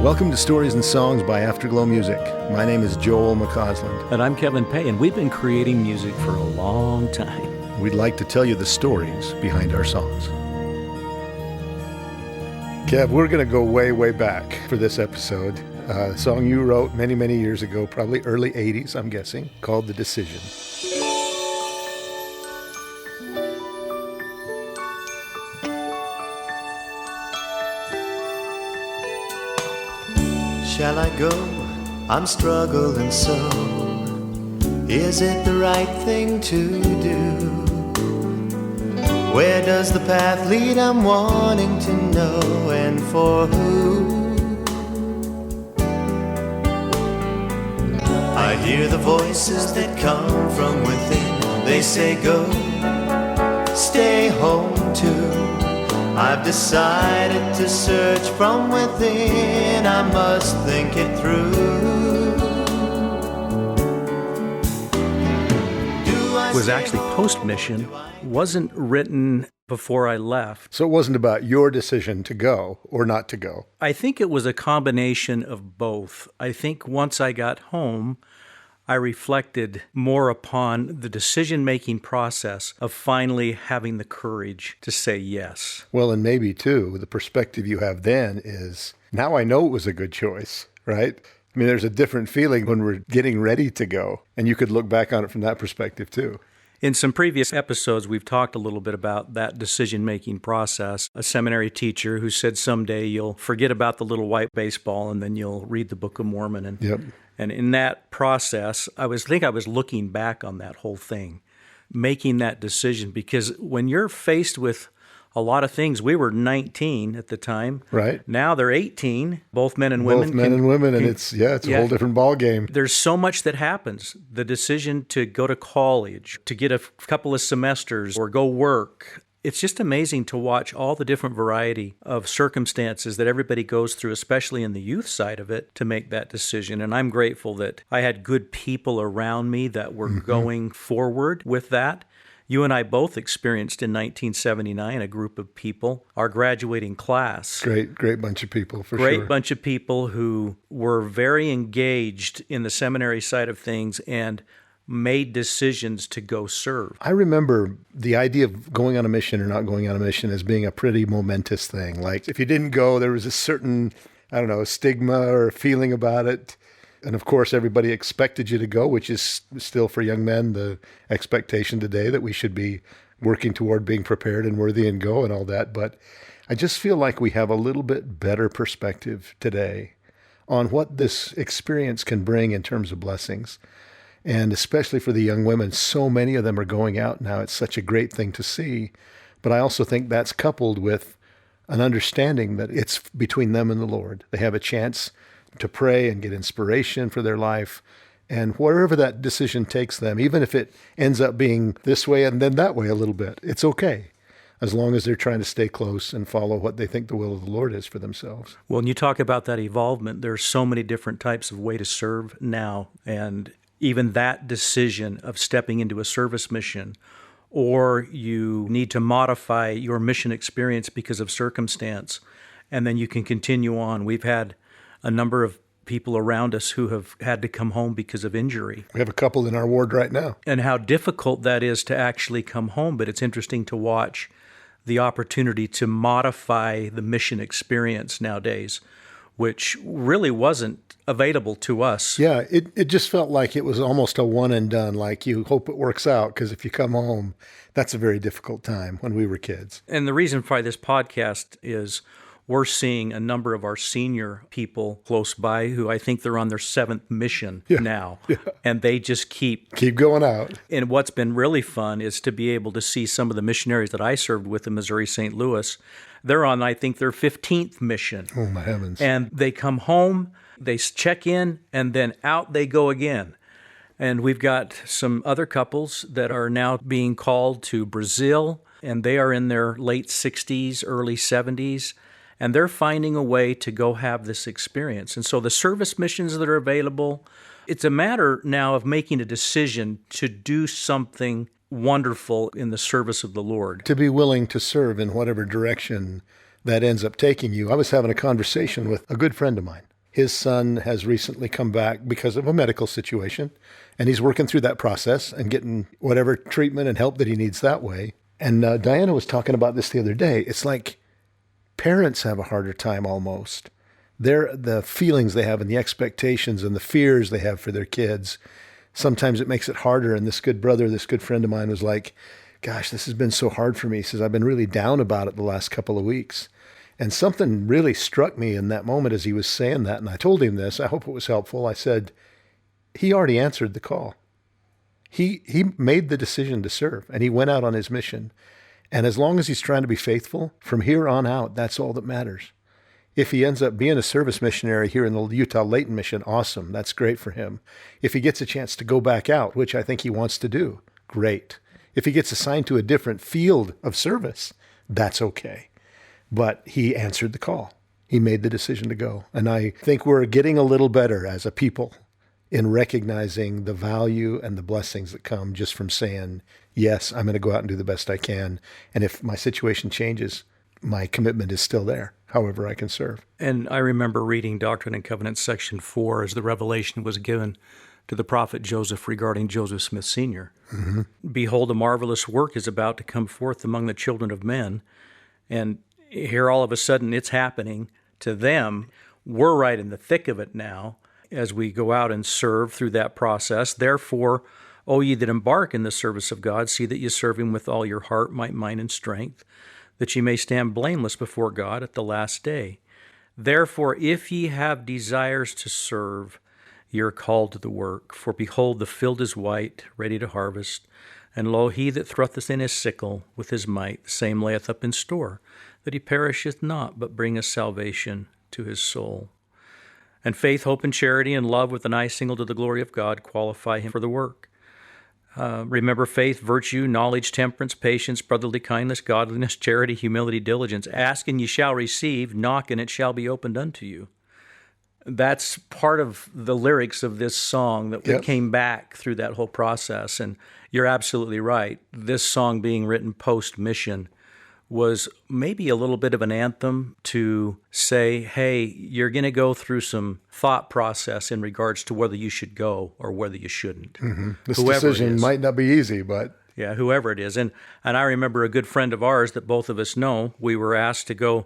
Welcome to Stories and Songs by Afterglow Music. My name is Joel McCausland. And I'm Kevin Peay, and we've been creating music for a long time. We'd like to tell you the stories behind our songs. Kev, we're going to go way, way back for this episode. A song you wrote many, many years ago, probably early 80s, I'm guessing, called The Decision. Shall I go? I'm struggling so. Is it the right thing to do? Where does the path lead? I'm wanting to know, and for who? I hear the voices that come from within. They say go, stay home too. I've decided to search from within. I must think it through. It was actually post-mission, wasn't written before I left. So it wasn't about your decision to go or not to go. I think it was a combination of both. I think once I got home, I reflected more upon the decision-making process of finally having the courage to say yes. Well, and maybe, too, the perspective you have then is, now I know it was a good choice, right? I mean, there's a different feeling when we're getting ready to go, and you could look back on it from that perspective, too. In some previous episodes, we've talked a little bit about that decision-making process. A seminary teacher who said someday you'll forget about the little white baseball and then you'll read the Book of Mormon. Yep. And in that process, I was looking back on that whole thing, making that decision, because when you're faced with a lot of things, we were 19 at the time. Right. Now they're 18, both men and women. Both men and women, and it's a whole different ball game. There's so much that happens. The decision to go to college, to get a couple of semesters, or go work. It's just amazing to watch all the different variety of circumstances that everybody goes through, especially in the youth side of it, to make that decision. And I'm grateful that I had good people around me that were going forward with that. You and I both experienced in 1979 a group of people, our graduating class. Great bunch of people, for sure. Great bunch of people who were very engaged in the seminary side of things and made decisions to go serve. I remember the idea of going on a mission or not going on a mission as being a pretty momentous thing. Like, if you didn't go, there was a certain, stigma or feeling about it. And of course, everybody expected you to go, which is still for young men the expectation today, that we should be working toward being prepared and worthy and go and all that. But I just feel like we have a little bit better perspective today on what this experience can bring in terms of blessings. And especially for the young women, so many of them are going out now. It's such a great thing to see. But I also think that's coupled with an understanding that it's between them and the Lord. They have a chance to pray and get inspiration for their life. And wherever that decision takes them, even if it ends up being this way and then that way a little bit, it's okay, as long as they're trying to stay close and follow what they think the will of the Lord is for themselves. Well, when you talk about that evolvement, there's so many different types of way to serve now. And even that decision of stepping into a service mission, or you need to modify your mission experience because of circumstance, and then you can continue on. We've had a number of people around us who have had to come home because of injury. We have a couple in our ward right now. And how difficult that is to actually come home, but it's interesting to watch the opportunity to modify the mission experience nowadays, which really wasn't available to us. Yeah, it just felt like it was almost a one and done, like you hope it works out, because if you come home, that's a very difficult time when we were kids. And the reason for this podcast is we're seeing a number of our senior people close by who I think they're on their 7th mission now. Yeah. And they just keep going out. And what's been really fun is to be able to see some of the missionaries that I served with in Missouri, St. Louis. They're on, I think, their 15th mission. Oh, my heavens. And they come home, they check in, and then out they go again. And we've got some other couples that are now being called to Brazil, and they are in their late 60s, early 70s. And they're finding a way to go have this experience. And so the service missions that are available, it's a matter now of making a decision to do something wonderful in the service of the Lord. To be willing to serve in whatever direction that ends up taking you. I was having a conversation with a good friend of mine His son has recently come back because of a medical situation, and he's working through that process and getting whatever treatment and help that he needs that way. And Diana was talking about this the other day. It's like parents have a harder time almost. The feelings they have and the expectations and the fears they have for their kids, sometimes it makes it harder. And this good brother, this good friend of mine was like, gosh, this has been so hard for me. He says, I've been really down about it the last couple of weeks. And something really struck me in that moment as he was saying that. And I told him this. I hope it was helpful. I said, he already answered the call. He made the decision to serve, and he went out on his mission. And as long as he's trying to be faithful, from here on out, that's all that matters. If he ends up being a service missionary here in the Utah Layton mission, awesome. That's great for him. If he gets a chance to go back out, which I think he wants to do, great. If he gets assigned to a different field of service, that's okay. But he answered the call. He made the decision to go. And I think we're getting a little better as a people in recognizing the value and the blessings that come just from saying, yes, I'm going to go out and do the best I can. And if my situation changes, my commitment is still there, however I can serve. And I remember reading Doctrine and Covenants section 4 as the revelation was given to the prophet Joseph regarding Joseph Smith Sr. Mm-hmm. Behold, a marvelous work is about to come forth among the children of men. And here all of a sudden it's happening to them. We're right in the thick of it now as we go out and serve through that process. Therefore, O ye that embark in the service of God, see that ye serve him with all your heart, might, mind, and strength, that ye may stand blameless before God at the last day. Therefore, if ye have desires to serve, ye are called to the work. For behold, the field is white, ready to harvest. And lo, he that thrusteth in his sickle with his might, the same layeth up in store, that he perisheth not, but bringeth salvation to his soul. And faith, hope, and charity, and love with an eye single to the glory of God qualify him for the work. Remember faith, virtue, knowledge, temperance, patience, brotherly kindness, godliness, charity, humility, diligence. Ask and ye shall receive, knock and it shall be opened unto you. That's part of the lyrics of this song that came back through that whole process. And you're absolutely right. This song being written post-mission was maybe a little bit of an anthem to say, hey, you're going to go through some thought process in regards to whether you should go or whether you shouldn't. Mm-hmm. This decision might not be easy, but... Yeah, whoever it is. And I remember a good friend of ours that both of us know, we were asked to go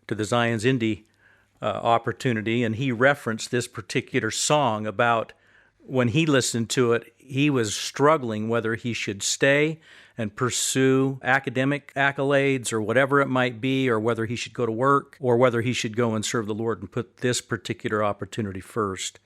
to the Zion's Indy opportunity, and he referenced this particular song about when he listened to it, he was struggling whether he should stay and pursue academic accolades or whatever it might be, or whether he should go to work, or whether he should go and serve the Lord and put this particular opportunity first.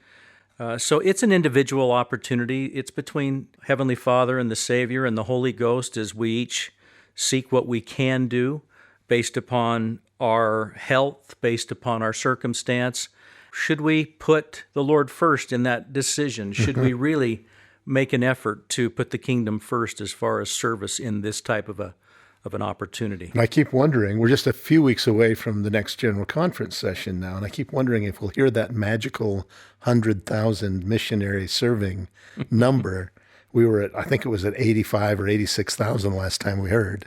So it's an individual opportunity. It's between Heavenly Father and the Savior and the Holy Ghost as we each seek what we can do based upon our health, based upon our circumstance. Should we put the Lord first in that decision? Should we really make an effort to put the kingdom first as far as service in this type of an opportunity? And I keep wondering, we're just a few weeks away from the next General Conference session now, and I keep wondering if we'll hear that magical 100,000 missionary serving number. We were at, I think it was at 85 or 86,000 last time we heard.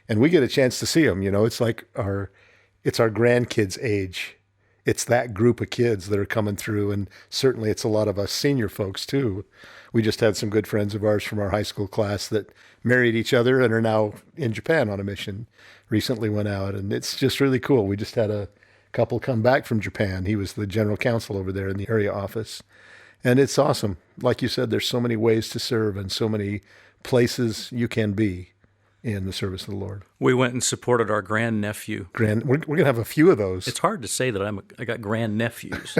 And we get a chance to see them. You know, it's like it's our grandkids' age. It's that group of kids that are coming through, and certainly it's a lot of us senior folks too. We just had some good friends of ours from our high school class that married each other and are now in Japan on a mission, recently went out, and it's just really cool. We just had a couple come back from Japan. He was the general counsel over there in the area office, and it's awesome. Like you said, there's so many ways to serve and so many places you can be in the service of the Lord. We went and supported our grandnephew. We're going to have a few of those. It's hard to say that I got grandnephews,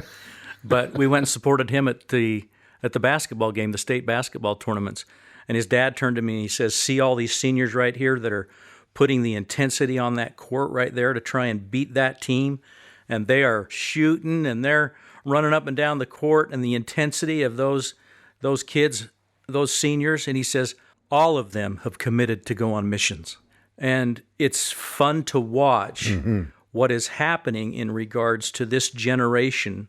but we went and supported him at the basketball game, the state basketball tournaments. And his dad turned to me and he says, see all these seniors right here that are putting the intensity on that court right there to try and beat that team. And they are shooting and they're running up and down the court, and the intensity of those kids, those seniors. And he says, all of them have committed to go on missions. And it's fun to watch what is happening in regards to this generation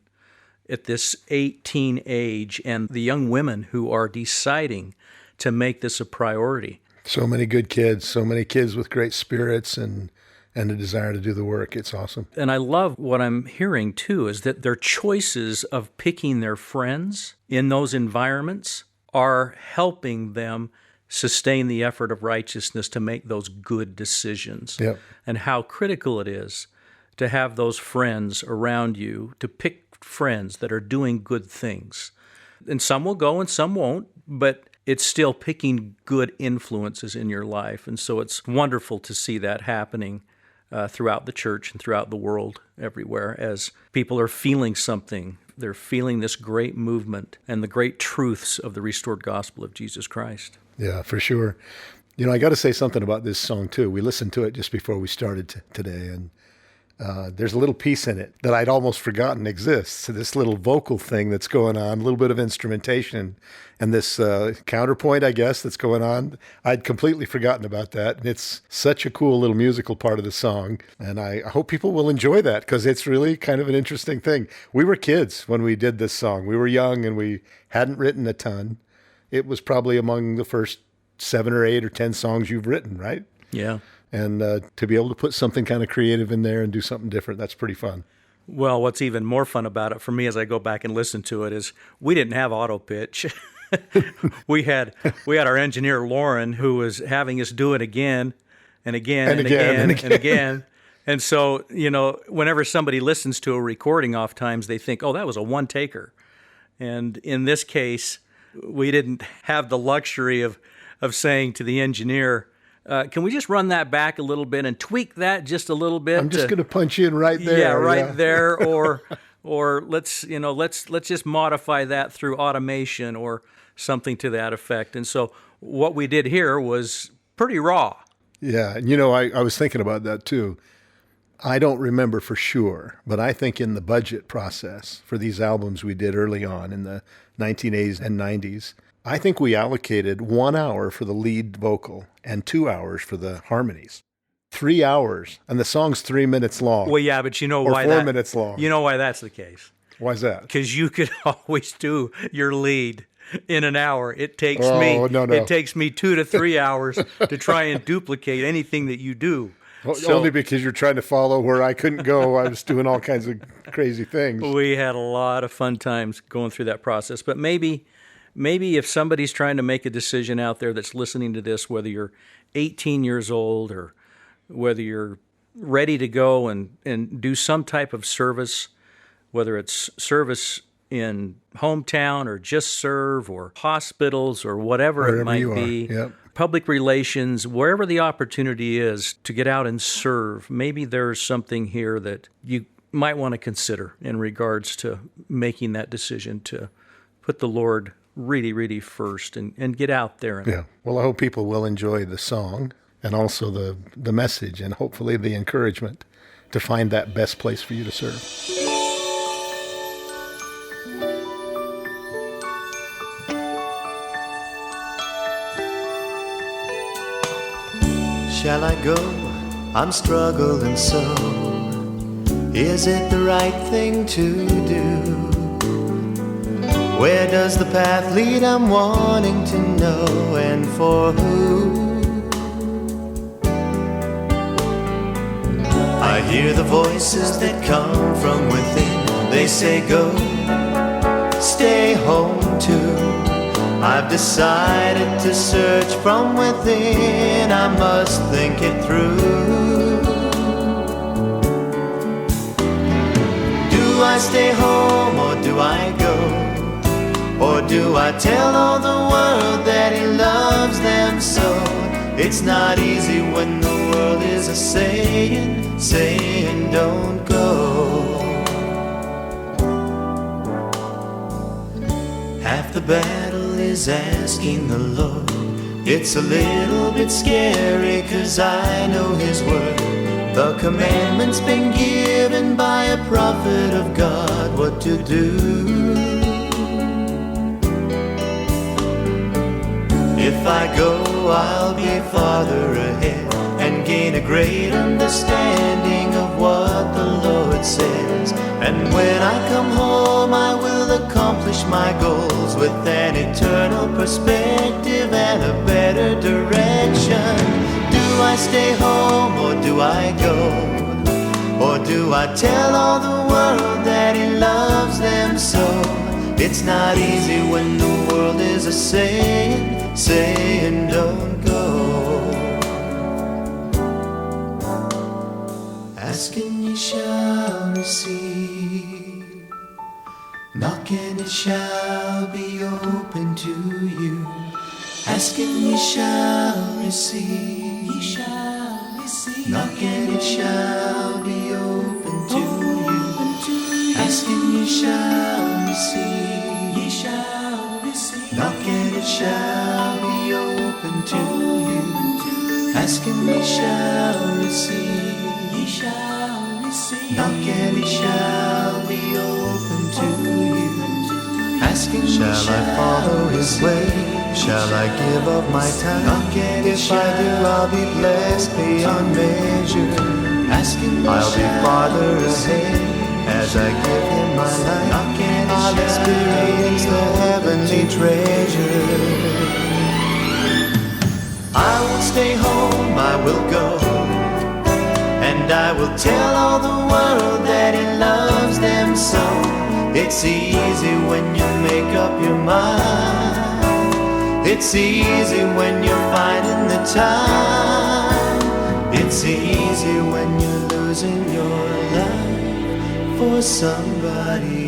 at this 18 age and the young women who are deciding to make this a priority. So many good kids, so many kids with great spirits and and a desire to do the work. It's awesome. And I love what I'm hearing, too, is that their choices of picking their friends in those environments are helping them sustain the effort of righteousness to make those good decisions. Yep. And how critical it is to have those friends around you, to pick friends that are doing good things. And some will go and some won't, but it's still picking good influences in your life. And so it's wonderful to see that happening throughout the church and throughout the world everywhere as people are feeling something. They're feeling this great movement and the great truths of the restored gospel of Jesus Christ. Yeah, for sure. You know, I got to say something about this song, too. We listened to it just before we started today, and there's a little piece in it that I'd almost forgotten exists. This little vocal thing that's going on, a little bit of instrumentation, and this counterpoint, I guess, that's going on. I'd completely forgotten about that, and it's such a cool little musical part of the song, and I hope people will enjoy that because it's really kind of an interesting thing. We were kids when we did this song. We were young, and we hadn't written a ton. It was probably among the first 7 or 8 or 10 songs you've written, right? Yeah. And to be able to put something kind of creative in there and do something different, that's pretty fun. Well, what's even more fun about it for me as I go back and listen to it is we didn't have auto pitch. we had our engineer, Lauren, who was having us do it again and again and again and again. And so, you know, whenever somebody listens to a recording, oftentimes they think, oh, that was a one-taker. And in this case, we didn't have the luxury of saying to the engineer, can we just run that back a little bit and tweak that just a little bit? I'm just going to punch in right there. Yeah, right there. Or let's just modify that through automation or something to that effect. And so what we did here was pretty raw. Yeah, and you know, I was thinking about that too. I don't remember for sure, but I think in the budget process for these albums we did early on in the 1980s and 90s, I think we allocated 1 hour for the lead vocal and 2 hours for the harmonies. 3 hours, and the song's 3 minutes long. Well, yeah, but you know or why 4 minutes long. You know why that's the case? Why's that? Because you could always do your lead in an hour. It takes It takes me 2 to 3 hours to try and duplicate anything that you do. Only because you're trying to follow where I couldn't go. I was doing all kinds of crazy things. We had a lot of fun times going through that process. But maybe if somebody's trying to make a decision out there that's listening to this, whether you're 18 years old or whether you're ready to go and do some type of service, whether it's service in hometown or just serve or hospitals or whatever it might be, yep. Public relations, wherever the opportunity is to get out and serve, maybe there's something here that you might want to consider in regards to making that decision to put the Lord really, really first and get out there. Yeah. Well, I hope people will enjoy the song and also the message and hopefully the encouragement to find that best place for you to serve. Shall I go? I'm struggling so. Is it the right thing to do? Where does the path lead? I'm wanting to know, and for who? I hear the voices that come from within. They say go, stay home too. I've decided to search from within. I must think it through. Do I stay home or do I go? Or do I tell all the world that he loves them so? It's not easy when the world is saying don't go. Half the battle is asking the Lord. It's a little bit scary 'cause I know his word. The commandment's been given by a prophet of God what to do. If I go, I'll be farther ahead and gain a great understanding of what the Lord says. And when I come home, I will accomplish my goals with an eternal perspective and a better direction. Do I stay home or do I go? Or do I tell all the world that he loves them so? It's not easy when the world is a saying don't go. Ask and ye shall receive, knock and it shall be open to you. Ask and ye shall receive, knock and it shall be open to you. Ask and ye shall receive, knock and it shall be open to you. Ask and ye shall receive, knock and it shall be open to you. Ask and shall I follow his way? Shall I give up my time? If I do, I'll be blessed beyond measure. I'll be farther ahead as I give him my life. I'll experience the heavenly treasure. I won't stay home, I will go, and I will tell all the world that he loves them so. It's easy when you make up your mind. It's easy when you're finding the time. It's easy when you're losing your life for somebody